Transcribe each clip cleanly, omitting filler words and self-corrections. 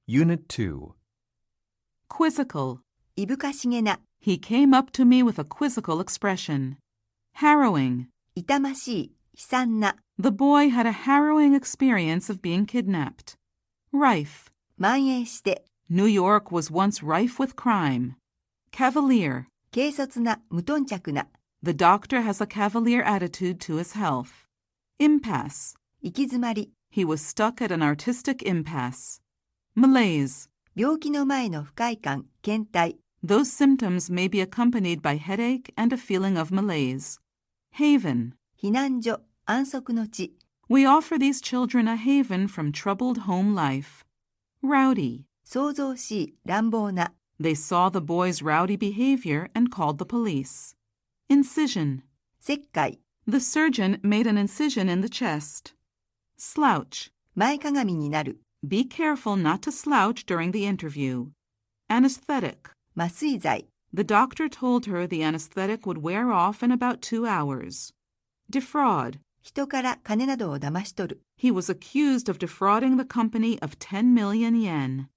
Unit 2. Quizzical. いぶかしげな、 He came up to me with a quizzical expression. Harrowing. 痛ましい、悲惨な、 The boy had a harrowing experience of being kidnapped. Rife. 蔓延して、 New York was once rife with crime. Cavalier. 軽率な、無頓着な、 The doctor has a cavalier attitude to his health. Impasse. 行き詰まり、 He was stuck at an artistic impasse. Malaise. 病気の前の不快感、倦怠、 Those symptoms may be accompanied by headache and a feeling of malaise. Haven. 避難所、安息の地、 We offer these children a haven from troubled home life. Rowdy. 騒々しい、乱暴な、 They saw the boy's rowdy behavior and called the police. Incision. 切開、 The surgeon made an incision in the chest. Slouch. 前かがみになる、 Be careful not to slouch during the interview. Anesthetic. 麻酔剤、 The doctor told her the anesthetic would wear off in about 2 hours. Defraud. 人から金などを騙し取る、 He was accused of defrauding the company of 10 million yen.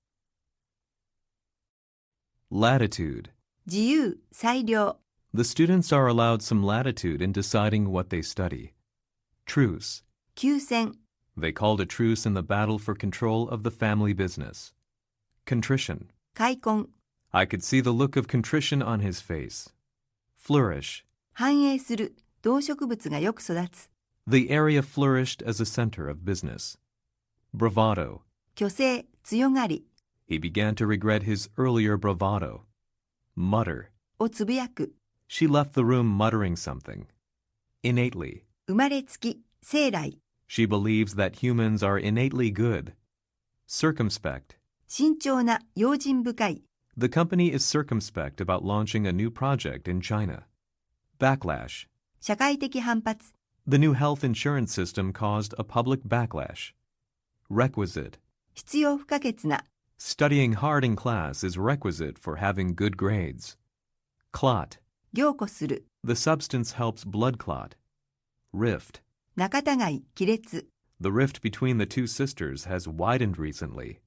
Latitude. 自由、裁量、 The students are allowed some latitude in deciding what they study. Truce. 休戦、 They called a truce in the battle for control of the family business. Contrition. 開墾、 I could see the look of contrition on his face. Flourish. 繁栄する、動植物がよく育つ、 The area flourished as a center of business. Bravado. 虚勢、強がり、 He began to regret his earlier bravado. Mutter. をつぶやく、 She left the room muttering something. Innately. 生まれつき、生来、 She believes that humans are innately good. Circumspect. 慎重な、用心深い、 The company is circumspect about launching a new project in China. Backlash. 社会的反発、 The new health insurance system caused a public backlash. Requisite. 必要不可欠な、 Studying hard in class is requisite for having good grades. Clot. 凝固する、 The substance helps blood clot. Rift. 仲違い、亀裂、 The rift between the two sisters has widened recently.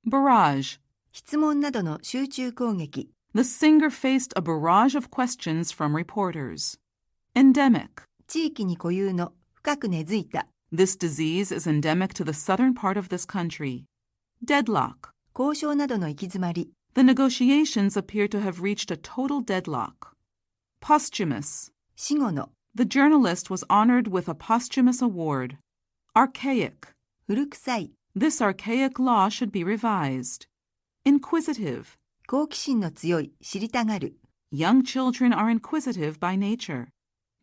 Barrage. 質問などの集中攻撃、 The singer faced a barrage of questions from reporters. Endemic. 地域に固有の、深く根付いた、 This disease is endemic to the southern part of this country. Deadlock. 交渉などの行き詰まり、 The negotiations appear to have reached a total deadlock. Posthumous. 死後の、 The journalist was honored with a posthumous award. Archaic. 古臭い、 This archaic law should be revised. Inquisitive. 好奇心の強い、知りたがる、 Young children are inquisitive by nature.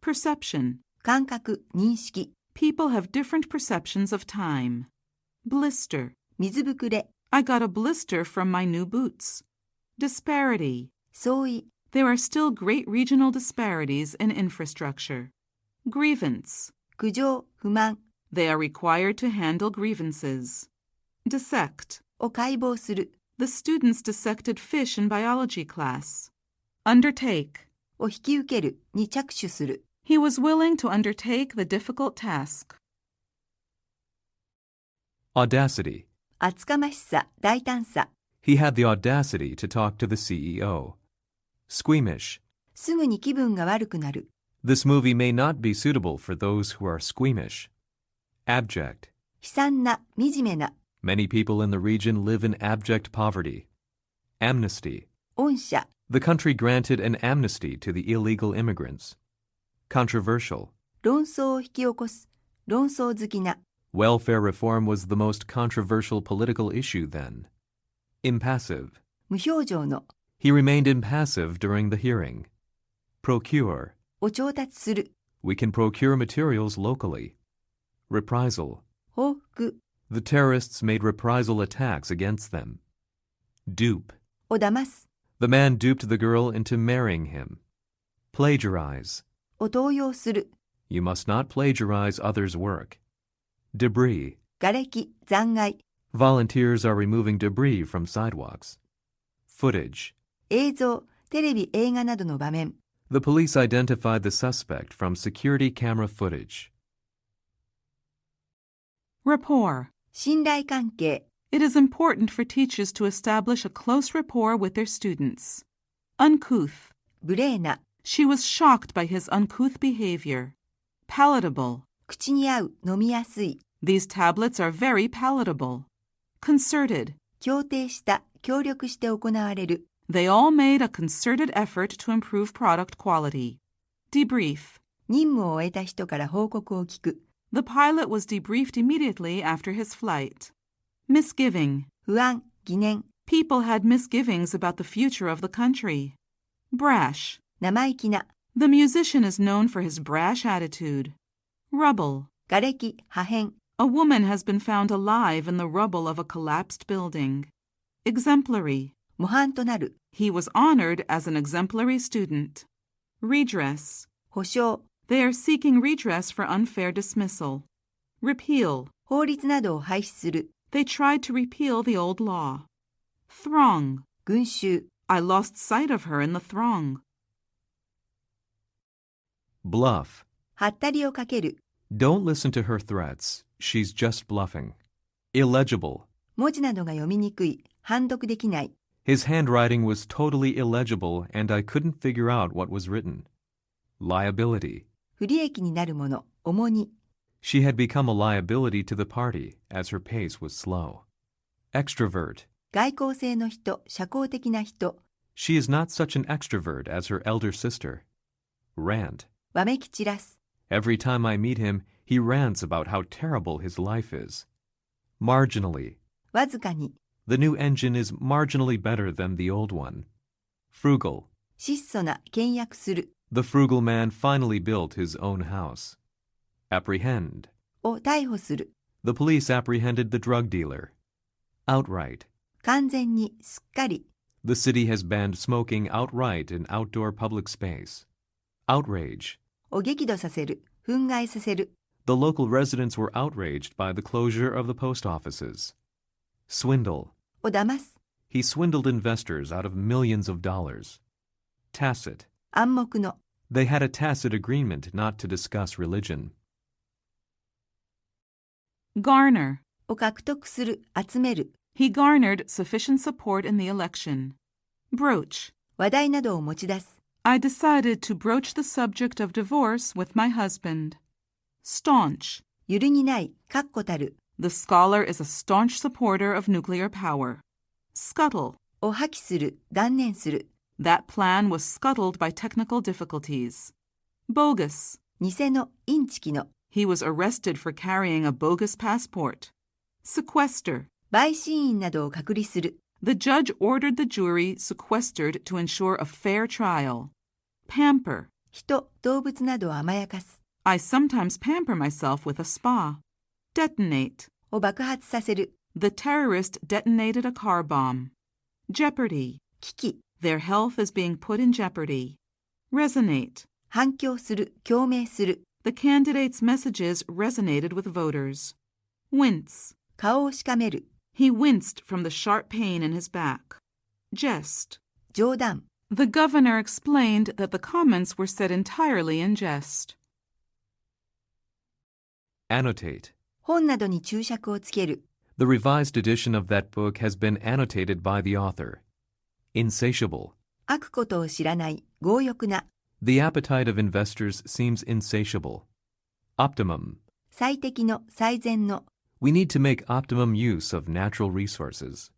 Perception. 感覚、認識、 People have different perceptions of time. Blister. 水ぶくれ、 I got a blister from my new boots. Disparity. 相違、 There are still great regional disparities in infrastructure. Grievance. 苦情、不満 They are required to handle grievances. Dissect. を解剖する、 The students dissected fish in biology class. Undertake. を引き受けるに着手する、 He was willing to undertake the difficult task. Audacity. 厚かましさ、大胆さ、 He had the audacity to talk to the CEO. Squeamish. すぐに気分が悪くなる、 This movie may not be suitable for those who are squeamish. Abject. 悲惨な、惨めな、 Many people in the region live in abject poverty. Amnesty. 恩赦、 The country granted an amnesty to the illegal immigrants. Controversial. 論争を引き起こす、論争好きな、 Welfare reform was the most controversial political issue then. Impassive. 無表情の、 He remained impassive during the hearing. Procure. を調達する、 We can procure materials locally. Reprisal. 報復、 The terrorists made reprisal attacks against them. Dupe. を騙す、 The man duped the girl into marrying him. Plagiarize. を盗用する、 You must not plagiarize others' work. Debris. 瓦礫、残骸、 Volunteers are removing debris from sidewalks. Footage. 映像、テレビ、映画などの場面、 The police identified the suspect from security camera footage. Rapport. 信頼関係、 It is important for teachers to establish a close rapport with their students. Uncouth. 無礼な、 She was shocked by his uncouth behavior. Palatable. 口に合う、飲みやすい、 These tablets are very palatable. Concerted. 協定した、協力して行われる、 They all made a concerted effort to improve product quality. Debrief. 任務を終えた人から報告を聞く、 The pilot was debriefed immediately after his flight. Misgiving. 不安、疑念、 People had misgivings about the future of the country. Brash. 生意気な、 The musician is known for his brash attitude. Rubble. 瓦礫、破片、 A woman has been found alive in the rubble of a collapsed building. Exemplary. 模範となる、 He was honored as an exemplary student. Redress. 保障、 They are seeking redress for unfair dismissal. Repeal. 法律などを廃止する、 They tried to repeal the old law. Throng. 群衆、 I lost sight of her in the throng. Bluff. はったりをかける、 Don't listen to her threats. She's just bluffing. Illegible. 文字などが読みにくい、判読できない、 His handwriting was totally illegible and I couldn't figure out what was written. Liability. 不利益になるもの、重荷、 She had become a liability to the party as her pace was slow. Extrovert. 外交性の人、社交的な人、 She is not such an extrovert as her elder sister. Rant. わめき散らす、 Every time I meet him, he rants about how terrible his life is. Marginally. わずかに、 The new engine is marginally better than the old one. Frugal. 質素な、倹約する、 The frugal man finally built his own house. Apprehend. を逮捕する、 The police apprehended the drug dealer. Outright. 完全に、すっかり、 The city has banned smoking outright in outdoor public space. Outrage. を激怒させる、憤慨させる、 The local residents were outraged by the closure of the post offices. Swindle. を騙す、 He swindled investors out of millions of dollars. Tacit. 暗黙の、 They had a tacit agreement not to discuss religion. Garner. を獲得する、集める、 He garnered sufficient support in the election. Broach. 話題などを持ち出す、 I decided to broach the subject of divorce with my husband. Staunch. 揺るぎない、確固たる、 The scholar is a staunch supporter of nuclear power. Scuttle. を破棄する、断念する、 That plan was scuttled by technical difficulties. Bogus. 偽の、インチキの、 He was arrested for carrying a bogus passport. Sequester. 陪審員などを隔離する、 The judge ordered the jury sequestered to ensure a fair trial. Pamper. 人、動物などを甘やかす、 I sometimes pamper myself with a spa. Detonate. を爆発させる、 The terrorist detonated a car bomb. Jeopardy. 危機、 Their health is being put in jeopardy. Resonate. 反響する、共鳴する、 The candidate's messages resonated with voters. Wince. 顔をしかめる、 He winced from the sharp pain in his back. Jest. 冗談、 The governor explained that the comments were said entirely in jest. Annotate. 本などに注釈をつける、 The revised edition of that book has been annotated by the author. Insatiable. 飽くことを知らない、強欲な、 The appetite of investors seems insatiable. Optimum. 最適の、最善の、 We need to make optimum use of natural resources.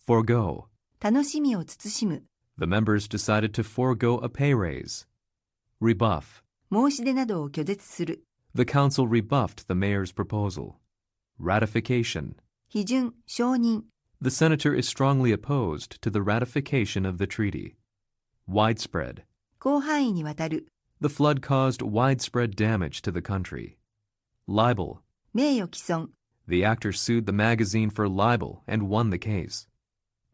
Forgo. 楽しみを慎む、 The members decided to forego a pay raise. Rebuff. 申し出などを拒絶する、 The council rebuffed the mayor's proposal. Ratification. 批准、承認、 The senator is strongly opposed to the ratification of the treaty. Widespread. 広範囲にわたる、 The flood caused widespread damage to the country. Libel. 名誉毀損、 The actor sued the magazine for libel and won the case.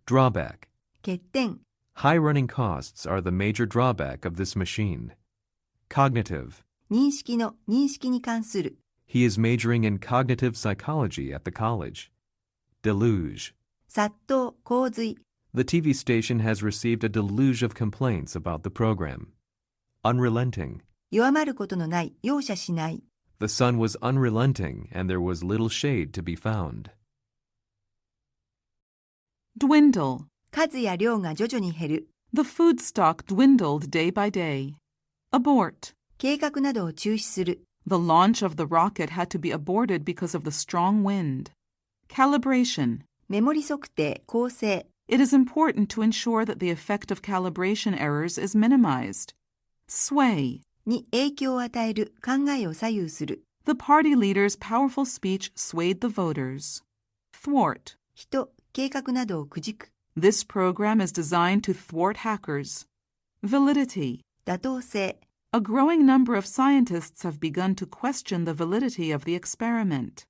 Drawback. 欠点、 High running costs are the major drawback of this machine. Cognitive. 認識の、認識に関する、 He is majoring in cognitive psychology at the college. Deluge. 殺到、洪水、 The TV station has received a deluge of complaints about the program. Unrelenting. 弱まることのない、容赦しない、 The sun was unrelenting and there was little shade to be found. Dwindle. 数や量が徐々に減る。The food stock dwindled day by day. Abort. 計画などを中止する。The launch of the rocket had to be aborted because of the strong wind. Calibration. メモリ測定、構成。It is important to ensure that the effect of calibration errors is minimized. Sway. に影響を与える、考えを左右する。The party leader's powerful speech swayed the voters. Thwart. 人、計画などをくじく。This program is designed to thwart hackers. Validity. 妥当性。A growing number of scientists have begun to question the validity of the experiment.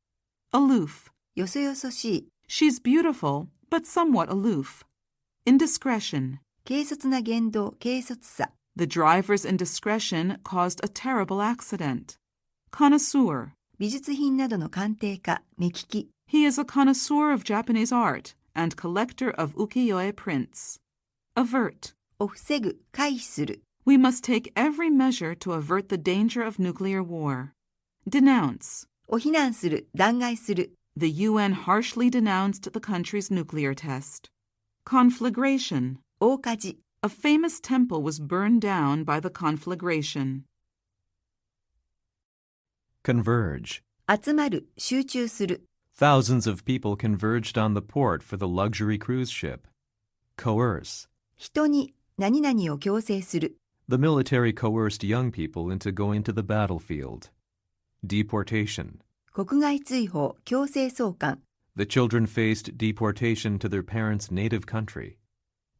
Aloof. よそよそしい。She's beautiful, but somewhat aloof. Indiscretion. 軽率な言動、軽率さ。The driver's indiscretion caused a terrible accident. Connoisseur. 美術品などの鑑定家、目利き。He is a connoisseur of Japanese art and collector of ukiyo-e prints. Avert. を防ぐ、回避する。We must take every measure to avert the danger of nuclear war. Denounce. を非難する、弾劾する。The UN harshly denounced the country's nuclear test. Conflagration. 大火事。A famous temple was burned down by the conflagration. Converge. 集まる、集中する。Thousands of people converged on the port for the luxury cruise ship. Coerce. 人に何々を強制する。The military coerced young people into going to the battlefield. Deportation. 国外追放、強制送還。The children faced deportation to their parents' native country.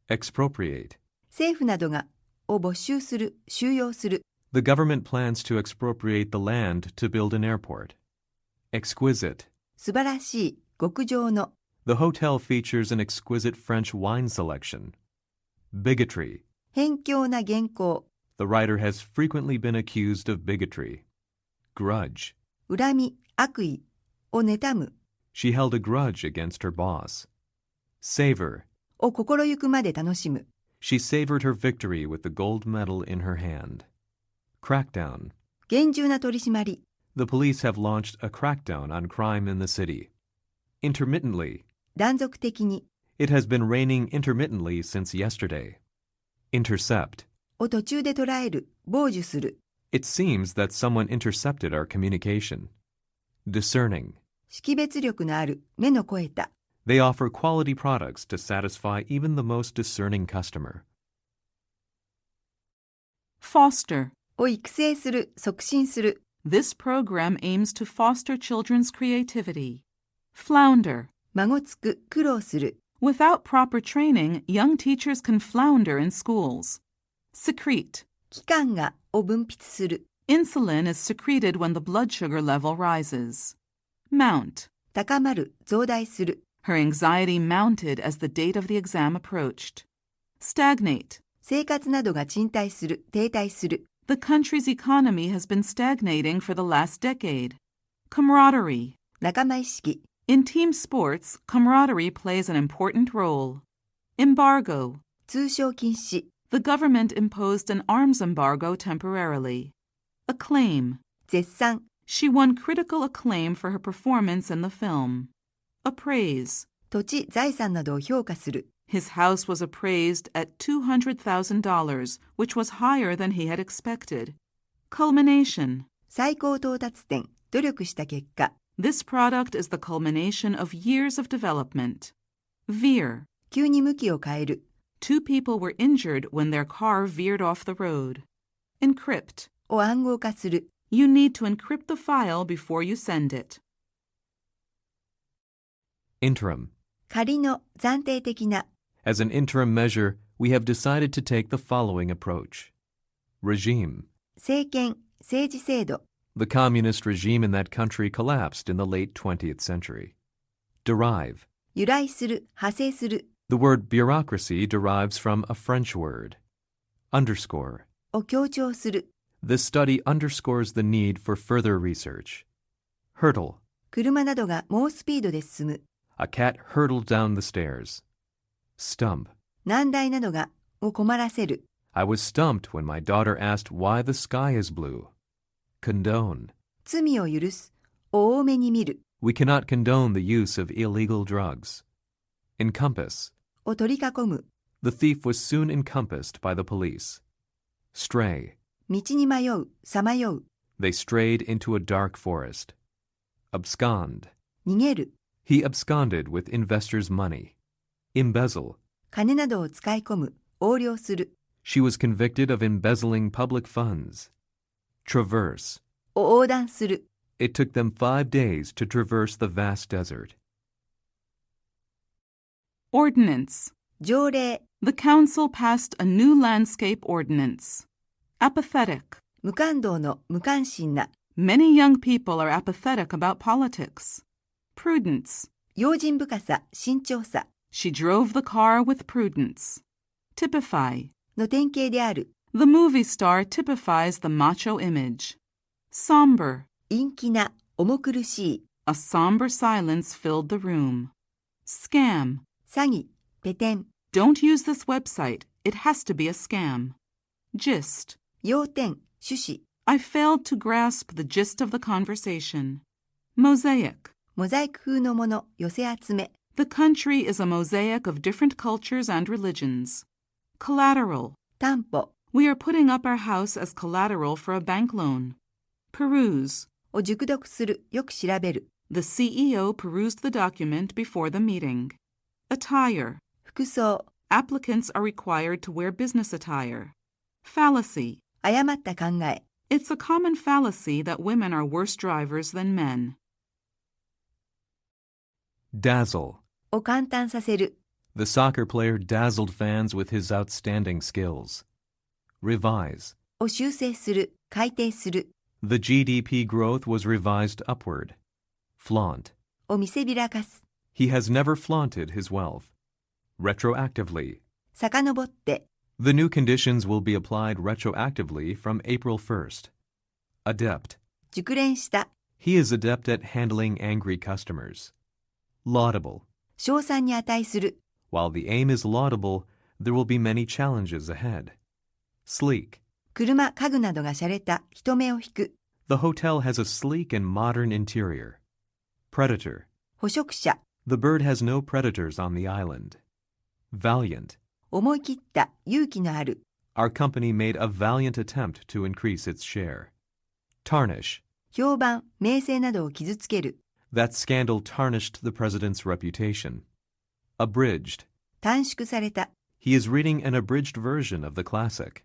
Expropriate. 政府などがを没収する、収容する。The government plans to expropriate the land to build an airport. Exquisite. 素晴らしい、極上の。The hotel features an exquisite French wine selection. Bigotry. 偏狭な原稿。The writer has frequently been accused of bigotry. Grudge. 恨み、悪意を妬む。She held a grudge against her boss. Savor. を心ゆくまで楽しむ。She savored her victory with the gold medal in her hand. Crackdown. 厳重な取り締まり。The police have launched a crackdown on crime in the city. Intermittently. 断続的に。It has been raining intermittently since yesterday. Intercept. を途中で捉える、傍受する。It seems that someone intercepted our communication. Discerning. 識別力のある、目の肥えた。They offer quality products to satisfy even the most discerning customer. Foster. を育成する、促進する。This program aims to foster children's creativity. Flounder. 孫つく、苦労する。Without proper training, young teachers can flounder in schools. Secrete. 器官がを分泌する。Insulin is secreted when the blood sugar level rises. Mount. 高まる、増大する。Her anxiety mounted as the date of the exam approached. Stagnate. 生活などが沈滞する、停滞する。The country's economy has been stagnating for the last decade. Camaraderie. 仲間意識。In team sports, camaraderie plays an important role. Embargo. 通商禁止。The government imposed an arms embargo temporarily. Acclaim. 絶賛。She won critical acclaim for her performance in the film. Appraise. 土地、財産などを評価する。His house was appraised at $200,000, which was higher than he had expected. Culmination. 最高到達点、努力した結果。This product is the culmination of years of development. Veer. 急に向きを変える。Two people were injured when their car veered off the road. Encrypt. を暗号化する。You need to encrypt the file before you send it. Interim. 仮の、暫定的な。As an interim measure, we have decided to take the following approach. Regime. 政権、政治制度。The communist regime in that country collapsed in the late 20th century. Derive. 由来する、派生する。The word bureaucracy derives from a French word. Underscore. を強調する。This study underscores the need for further research. Hurdle. 車などが猛スピードで進む。A cat hurtled down the stairs. Stump. 難題などがを困らせる。I was stumped when my daughter asked why the sky is blue. Condone. 罪を許す。を多めに見る。We cannot condone the use of illegal drugs. Encompass. を取り囲む。 The thief was soon encompassed by the police. Stray. 道に迷う、さまよう。 They strayed into a dark forest. Abscond. 逃げる。 He absconded with investors' money. Embezzle. 金などを使い込む、横領する。 She was convicted of embezzling public funds. Traverse. を横断する。 It took them 5 days to traverse the vast desert. Ordinance. 条例。 The council passed a new landscape ordinance. Apathetic. 無感動の無関心な。 Many young people are apathetic about politics. Prudence. 用心深さ、慎重さ。 She drove the car with prudence. Typify. の典型である。 The movie star typifies the macho image. Somber. 陰気な、重苦しい。 A somber silence filled the room. Scam. 詐欺、ペテン。 Don't use this website. It has to be a scam. Gist. 要点、趣旨。 I failed to grasp the gist of the conversation. Mosaic. モザイク風のもの、寄せ集め。 The country is a mosaic of different cultures and religions. Collateral. 担保 We are putting up our house as collateral for a bank loan. Peruse. を熟読する、よく調べる。 The CEO perused the document before the meeting. Attire. 服装、 Applicants are required to wear business attire. Fallacy. 誤った考え。 It's a common fallacy that women are worse drivers than men. Dazzle. を簡単させる。 The soccer player dazzled fans with his outstanding skills. Revise. を修正する、改定する。 The GDP growth was revised upward. Flaunt. を見せびらかす。 He has never flaunted his wealth. Retroactively. 遡って。 The new conditions will be applied retroactively from April 1st. Adept. 熟練した。 He is adept at handling angry customers. Laudable. 称賛に値する。 While the aim is laudable, there will be many challenges ahead. Sleek. 車、家具などが洒落た、人目を引く。 The hotel has a sleek and modern interior. Predator. 捕食者。 The bird has no predators on the island. Valiant. 思い切った、勇気のある。 Our company made a valiant attempt to increase its share. Tarnish. 評判、名声などを傷つける。 That scandal tarnished the president's reputation. Abridged. 短縮された。 He is reading an abridged version of the classic.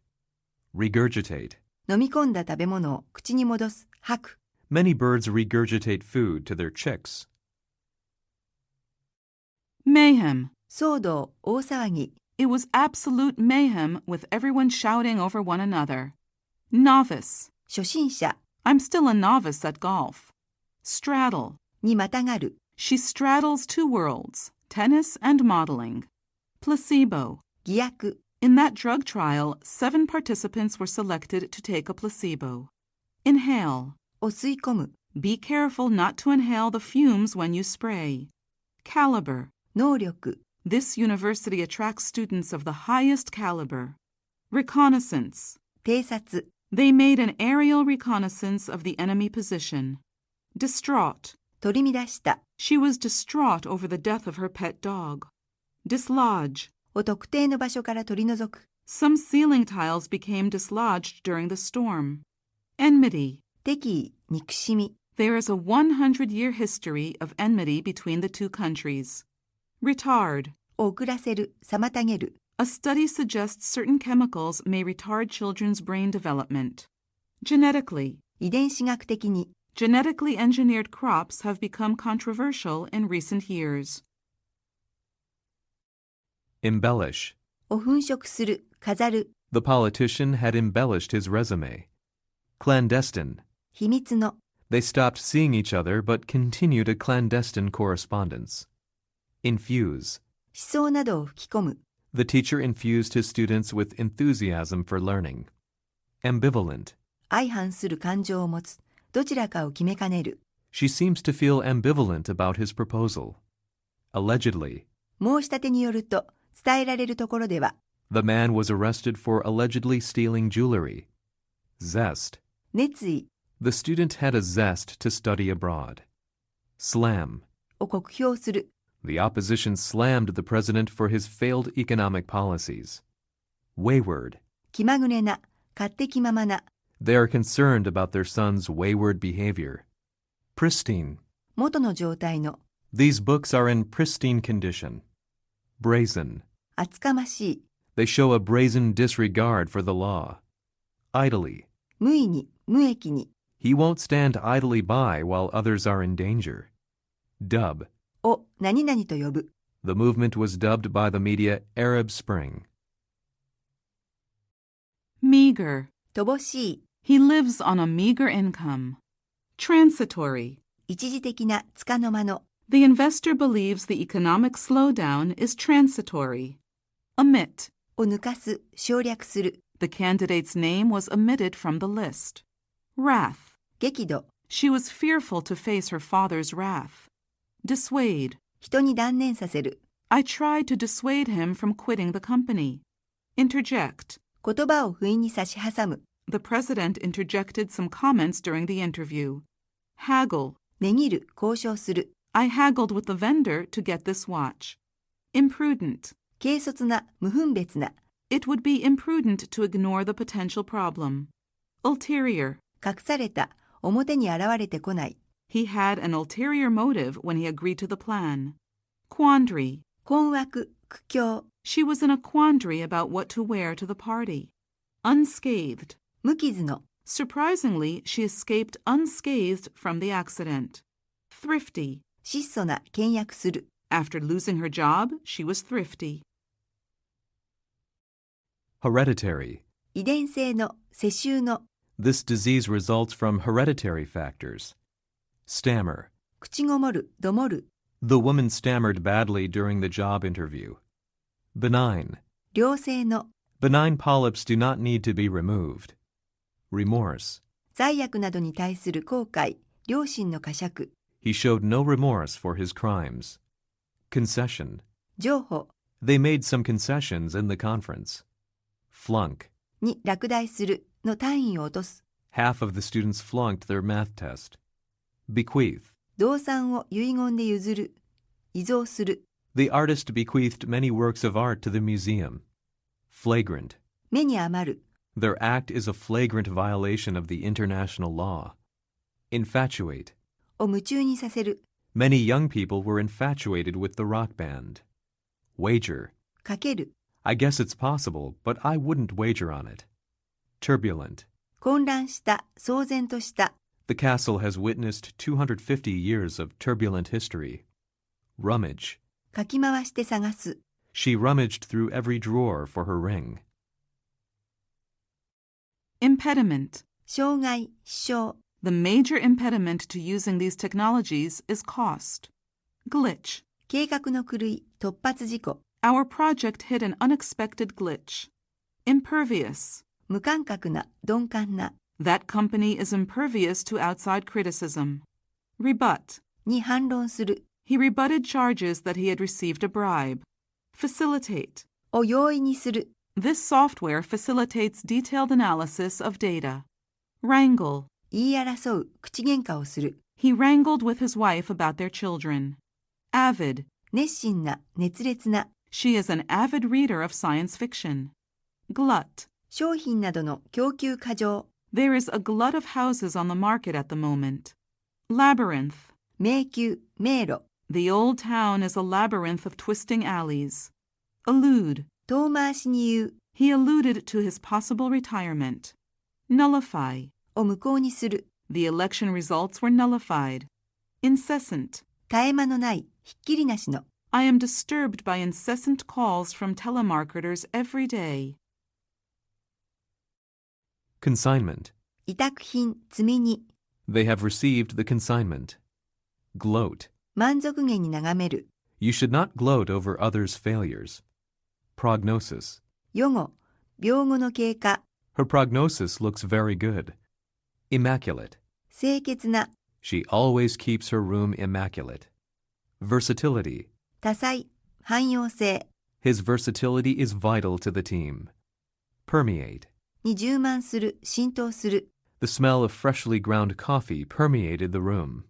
Regurgitate. 飲み込んだ食べ物を口に戻す、吐く。 Many birds regurgitate food to their chicks. Mayhem. 騒動、大騒ぎ。 It was absolute mayhem with everyone shouting over one another. Novice. 初心者 I'm still a novice at golf. Straddle. にまたがる。 She straddles two worlds, tennis and modeling. Placebo. 偽薬。 In that drug trial, 7 participants were selected to take a placebo. Inhale. を吸い込む。 Be careful not to inhale the fumes when you spray. Caliber. 能力。 This university attracts students of the highest caliber. Reconnaissance. 偵察。 They made an aerial reconnaissance of the enemy position. Distraught. 取り乱した。 She was distraught over the death of her pet dog. Dislodge. を特定の場所から取り除く。 Some ceiling tiles became dislodged during the storm. Enmity. 敵意、憎しみ。 There is a 100-year history of enmity between the two countries. Retard. を遅らせる、妨げる。 A study suggests certain chemicals may retard children's brain development. Genetically. 遺伝子学的に。 Genetically engineered crops have become controversial in recent years. Embellish. を粉飾する、飾る。 The politician had embellished his resume. Clandestine. 秘密の。 They stopped seeing each other but continued a clandestine correspondence. Infuse. 思想などを吹き込む。 The teacher infused his students with enthusiasm for learning. Ambivalent. 相反する感情を持つ。どちらかを決めかねる。 She seems to feel ambivalent about his proposal. Allegedly. 申し立てによると、伝えられるところでは、 The man was arrested for allegedly stealing jewelry. Zest. 熱意 The student had a zest to study abroad. Slam. を酷評する。The opposition slammed the president for his failed economic policies. Wayward. 気まぐれな、勝手気ままな、 They are concerned about their son's wayward behavior. Pristine. 元の状態の、 These books are in pristine condition. Brazen. 厚かましい、 They show a brazen disregard for the law. Idly. 無意に、無益に、 He won't stand idly by while others are in danger. Dub. を何々と呼ぶ。 The movement was dubbed by the media Arab Spring. Meager. 乏しい、 He lives on a meager income. Transitory. 一時的な、束の間の、 The investor believes the economic slowdown is transitory. Omit. を抜かす、省略する。 The candidate's name was omitted from the list. Wrath. 激怒、 She was fearful to face her father's wrath. Dissuade. 人に断念させる。 I tried to dissuade him from quitting the company. Interject. 言葉を不意に差し挟む。 The president interjected some comments during the interview. Haggle. 値切る、交渉する。 I haggled with the vendor to get this watch. Imprudent. 軽率な、無分別な。 It would be imprudent to ignore the potential problem. Ulterior. 隠された、表に現れてこない。 He had an ulterior motive when he agreed to the plan. Quandary. 困惑、苦境。 She was in a quandary about what to wear to the party. Unscathed. 無傷の。 Surprisingly, she escaped unscathed from the accident. Thrifty. 質素な、倹約する。 After losing her job, she was thrifty. Hereditary. 遺伝性の、世襲の。 This disease results from hereditary factors. Stammer. 口ごもる、どもる。 The woman stammered badly during the job interview. Benign. 良性の。 Benign polyps do not need to be removed. Remorse. 罪悪などに対する後悔、良心の呵責。 He showed no remorse for his crimes. Concession. 譲歩 They made some concessions in the conference. Flunk. に落第するの単位を落とす。 Half of the students flunked their math test. Bequeath. 動産を遺言で譲る、遺贈する。 The artist bequeathed many works of art to the museum. Flagrant. 目に余る。 Their act is a flagrant violation of the international law. Infatuate. を夢中にさせる。 Many young people were infatuated with the rock band. Wager. かける。 I guess it's possible, but I wouldn't wager on it. Turbulent. 混乱した、騒然とした。 The castle has witnessed 250 years of turbulent history. Rummage. かき回して探す。 She rummaged through every drawer for her ring. Impediment. 障害、支障。 The major impediment to using these technologies is cost. Glitch. 計画の狂い、突発事故。 Our project hit an unexpected glitch. Impervious. 無感覚な、鈍感な。 That company is impervious to outside criticism. Rebut. に反論する。 He rebutted charges that he had received a bribe. Facilitate. を容易にする。 This software facilitates detailed analysis of data. Wrangle. 言い争う、口喧嘩をする。 He wrangled with his wife about their children. Avid. 熱心な、熱烈な。 She is an avid reader of science fiction. Glut. 商品などの供給過剰。 There is a glut of houses on the market at the moment. Labyrinth. 迷宮、迷路。 The old town is a labyrinth of twisting alleys. Allude. 遠回しに言う。 He alluded to his possible retirement. Nullify. を無効にする。 The election results were nullified. Incessant. 絶え間のない、ひっきりなしの。 I am disturbed by incessant calls from telemarketers every day. Consignment. 委託品、積み荷。 They have received the consignment. Gloat. 満足げに眺める。 You should not gloat over others' failures. Prognosis. 予後、病後の経過。 Her prognosis looks very good. Immaculate. 清潔な。 She always keeps her room immaculate. Versatility. 多彩、汎用性。 His versatility is vital to the team. Permeate. に充満する、浸透する。 The smell of freshly ground coffee permeated the room.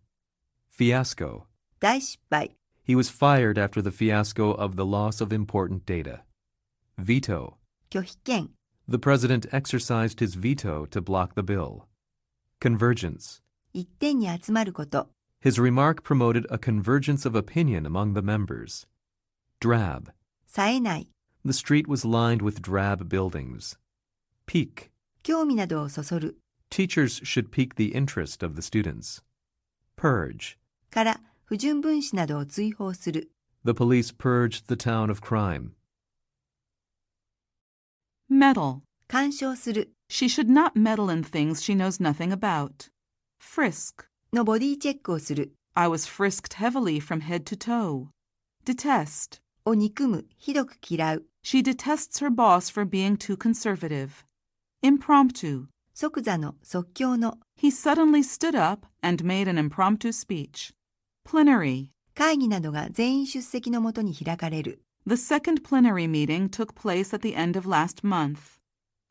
Fiasco. 大失敗。He was fired after the fiasco of the loss of important data. Veto. 拒否権、 The president exercised his veto to block the bill. Convergence. 一点に集まること、 His remark promoted a convergence of opinion among the members. Drab. 冴えない、 The street was lined with drab buildings. Pique. 興味などをそそる、 Teachers should pique the interest of the students. Purge. から不純分子などを追放する、 The police purged the town of crime. Meddle. 干渉する She should not meddle in things she knows nothing about. Frisk. のボディチェックをする I was frisked heavily from head to toe. Detest. を憎む、ひどく嫌う、 She detests her boss for being too conservative. Impromptu. 即座の、即興の、 He suddenly stood up and made an impromptu speech. Plenary. 会議などが全員出席のもとに開かれる、 The second plenary meeting took place at the end of last month.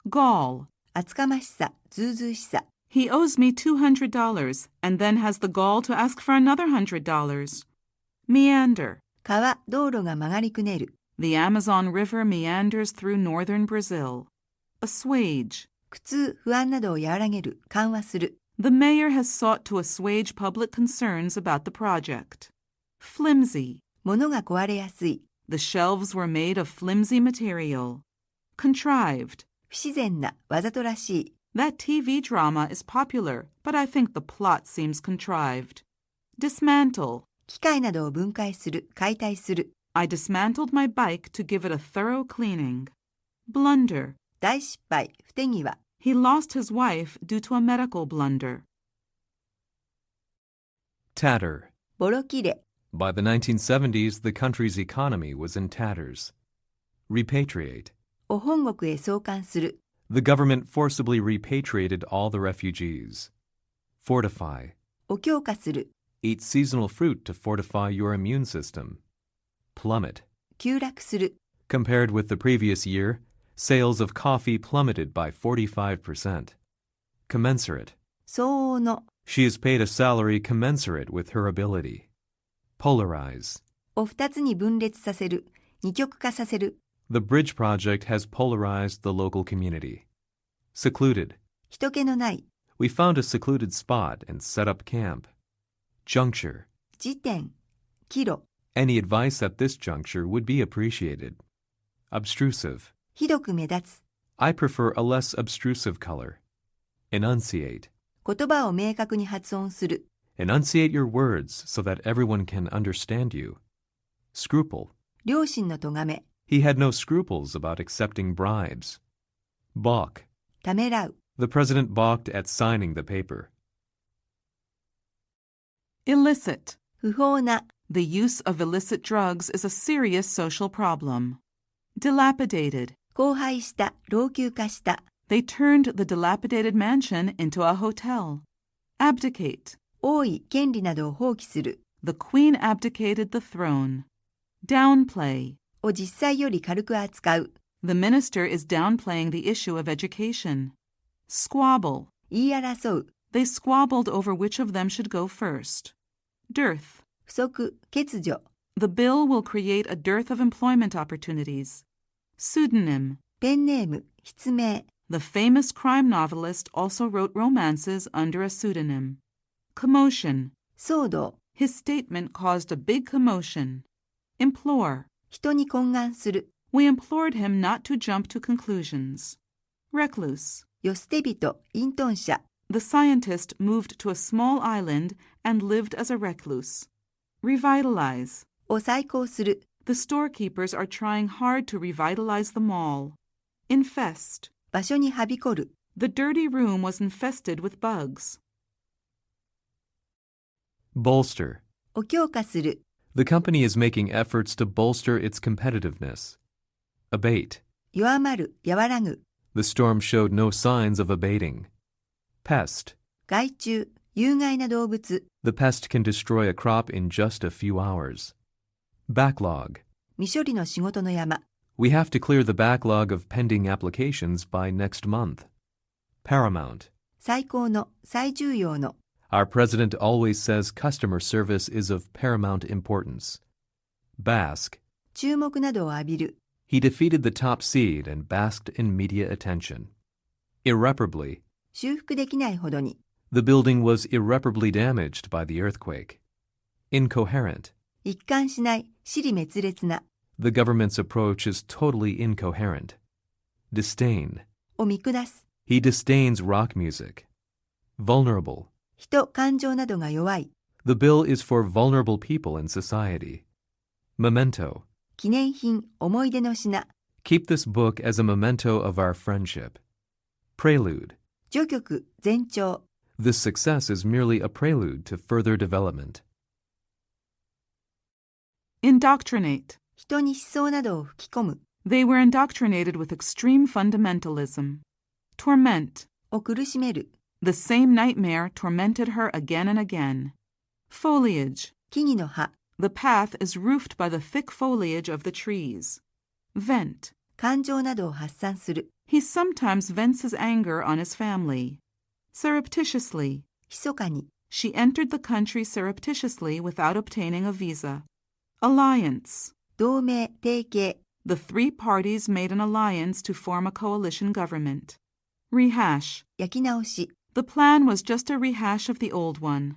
Gall. 厚かましさ、ずうずうしさ、 He owes me $200 and then has the gall to ask for another $100. Meander. 川、道路が曲がりくねる、 The Amazon River meanders through northern Brazil. Assuage. 苦痛、不安などを和らげる、緩和する、 The mayor has sought to assuage public concerns about the project. Flimsy. 物が壊れやすい、 The shelves were made of flimsy material. Contrived. 不自然な、わざとらしい、 That TV drama is popular, but I think the plot seems contrived. Dismantle. 機械などを分解する、解体する、 I dismantled my bike to give it a thorough cleaning. Blunder. 大失敗、不手際、 He lost his wife due to a medical blunder. Tatter. ボロ切れ、 By the 1970s, the country's economy was in tatters. Repatriate. を本国へ送還する、 The government forcibly repatriated all the refugees. Fortify. を強化する、 Eat seasonal fruit to fortify your immune system. Plummet. 急落する、 Compared with the previous year, sales of coffee plummeted by 45%. Commensurate. 相応の、 She is paid a salary commensurate with her ability. Polarize. を二つに分裂させる、二極化させる、 The bridge project has polarized the local community. Secluded. 人気のない、 We found a secluded spot and set up camp. Juncture. 時点、岐路、 Any advice at this juncture would be appreciated. Obtrusive. ひどく目立つ、 I prefer a less obtrusive color. Enunciate. 言葉を明確に発音する、 Enunciate your words so that everyone can understand you. Scruple. 良心の咎め、 He had no scruples about accepting bribes. Balk. ためらう、 The president balked at signing the paper. Illicit. 不法な、 The use of illicit drugs is a serious social problem. Dilapidated. 荒廃した、老朽化した、 They turned the dilapidated mansion into a hotel. Abdicate. 王位、権利などを放棄する、 The queen abdicated the throne. Downplay. を実際より軽く扱う、 The minister is downplaying the issue of education. Squabble. 言い争う、 They squabbled over which of them should go first. Dearth. 不足、欠如、 The bill will create a dearth of employment opportunities. Pseudonym. ペンネーム、筆名、 The famous crime novelist also wrote romances under a pseudonym. Commotion. 騒動、 His statement caused a big commotion. Implore. 人に懇願する、 We implored him not to jump to conclusions. Recluse. 世捨て人、隠遁者、 The scientist moved to a small island and lived as a recluse. Revitalize. を再興する、 The storekeepers are trying hard to revitalize the mall. Infest. 場所にはびこる、 The dirty room was infested with bugs. Bolster. を強化する、 The company is making efforts to bolster its competitiveness. Abate. 弱まる、和らぐ、 The storm showed no signs of abating. Pest. 害虫、有害な動物、 The pest can destroy a crop in just a few hours. Backlog. 未処理の仕事の山、 We have to clear the backlog of pending applications by next month. Paramount. 最高の、最重要の、 Our president always says customer service is of paramount importance. Bask. 注目などを浴びる。 He defeated the top seed and basked in media attention. Irreparably. 修復できないほどに。 The building was irreparably damaged by the earthquake. Incoherent. 一貫しない、支離滅裂な。 The government's approach is totally incoherent. Disdain. を見下す。 He disdains rock music. Vulnerable. 人、感情などが弱い。 The bill is for vulnerable people in society. Memento. 記念品、思い出の品。 Keep this book as a memento of our friendship. Prelude. 序曲、前兆。 This success is merely a prelude to further development. Indoctrinate. 人に思想などを吹き込む。 They were indoctrinated with extreme fundamentalism. Torment. を苦しめる。 The same nightmare tormented her again and again. Foliage. 木々の葉。 The path is roofed by the thick foliage of the trees. Vent. 感情などを発散する。 He sometimes vents his anger on his family. Surreptitiously. 密かに。 She entered the country surreptitiously without obtaining a visa. Alliance. 同盟、提携。 The three parties made an alliance to form a coalition government. Rehash. 焼き直し。 The plan was just a rehash of the old one.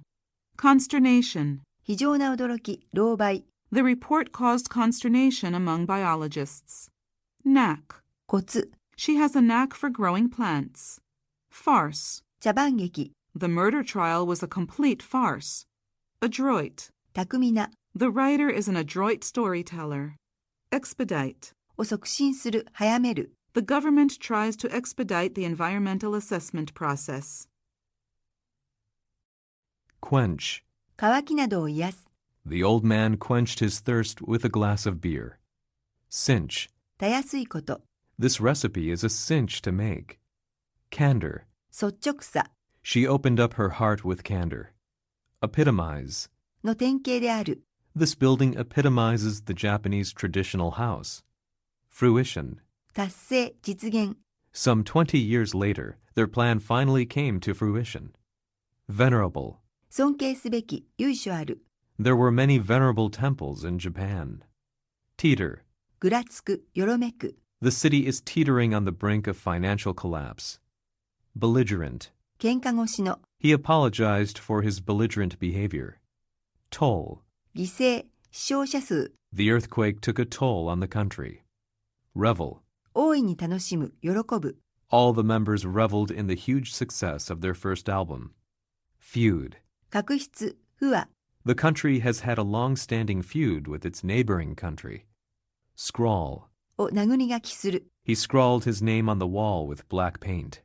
Consternation. 非常な驚き、狼狽。 The report caused consternation among biologists. Knack. コツ。 She has a knack for growing plants. Farce. 茶番劇。 The murder trial was a complete farce. Adroit. 巧みな。 The writer is an adroit storyteller. Expedite. を促進する、早める。 The government tries to expedite the environmental assessment process. Quench. 渇きなどを癒す。 The old man quenched his thirst with a glass of beer. Cinch. たやすいこと。 This recipe is a cinch to make. Candor. 率直さ。 She opened up her heart with candor. Epitomize. の典型である。 This building epitomizes the Japanese traditional house. Fruition. 達成、実現。 Some 20 years later, their plan finally came to fruition. Venerable. 尊敬すべき、由緒ある。 There were many venerable temples in Japan. Teeter. ぐらつく、よろめく。 The city is teetering on the brink of financial collapse. Belligerent. 喧嘩腰の。 He apologized for his belligerent behavior. Toll. 犠牲、死傷者数。 The earthquake took a toll on the country. Revel. 大いに楽しむ、喜ぶ。 All the members reveled in the huge success of their first album. Feud. 確執、不和。 The country has had a long-standing feud with its neighboring country. Scrawl. を殴り書きする。 He scrawled his name on the wall with black paint.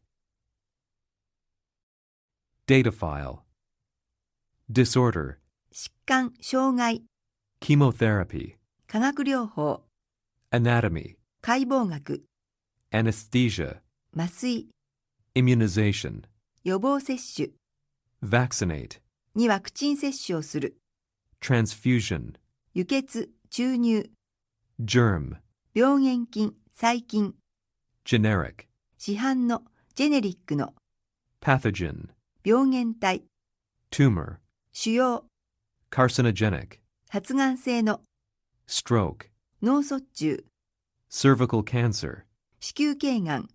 Data file. Disorder. 疾患、障害。 Chemotherapy. 化学療法。 Anatomy. 解剖学。 Anesthesia. 麻酔。 Immunization. 予防接種。 Vaccinate. にワクチン接種をする。 Transfusion. 輸血、注入。 Germ. 病原菌、細菌。 Generic. 市販の、ジェネリックの。 Pathogen. 病原体。 Tumor. 腫瘍。 Carcinogenic. 発がん性の。 Stroke. 脳卒中。 Cervical cancer. 子宮頸がん。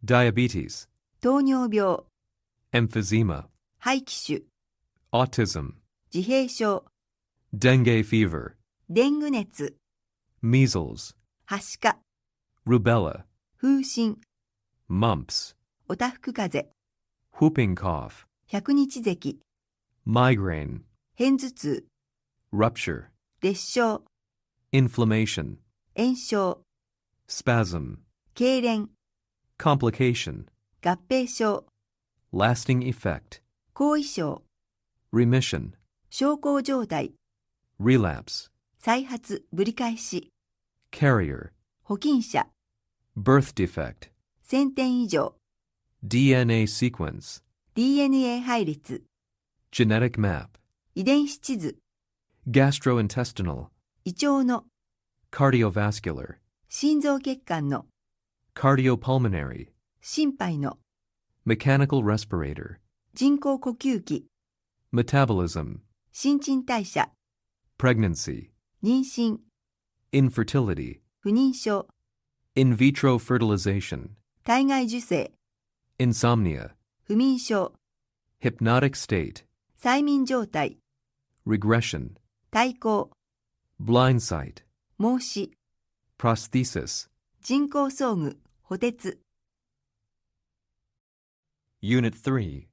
Diabetes. 糖尿病。 Emphysema. 肺気腫。 Autism. 自閉症。 Dengue fever. デング熱。 Measles. はしか。 Rubella. 風疹。 Mumps. おたふく風邪。 Whooping cough. 百日咳。 Migraine. 片頭痛。 Rupture. 裂傷。 Inflammation. 炎症。 Spasm. 痙攣。 Complication. 合併症。 Lasting effect. 後遺症。 Remission. 小康状態。 Relapse. 再発、ぶり返し。 Carrier. 保菌者。 Birth defect. 1000点以上。 DNA sequence. DNA 配列。 Genetic map. 遺伝子地図。 Gastrointestinal. 胃腸の。 Cardiovascular. 心臓血管の。 Cardiopulmonary. 心肺の。 Mechanical respirator. 人工呼吸器。 Metabolism. 新陳代謝。 Pregnancy. 妊娠。infertility, 不妊症、 in vitro fertilization, 体外受精、 insomnia, 不眠症、 hypnotic state, 催眠状態、 regression, 対抗、 blind sight, 孟子、 prosthesis. 人工装具、補鉄。Unit 3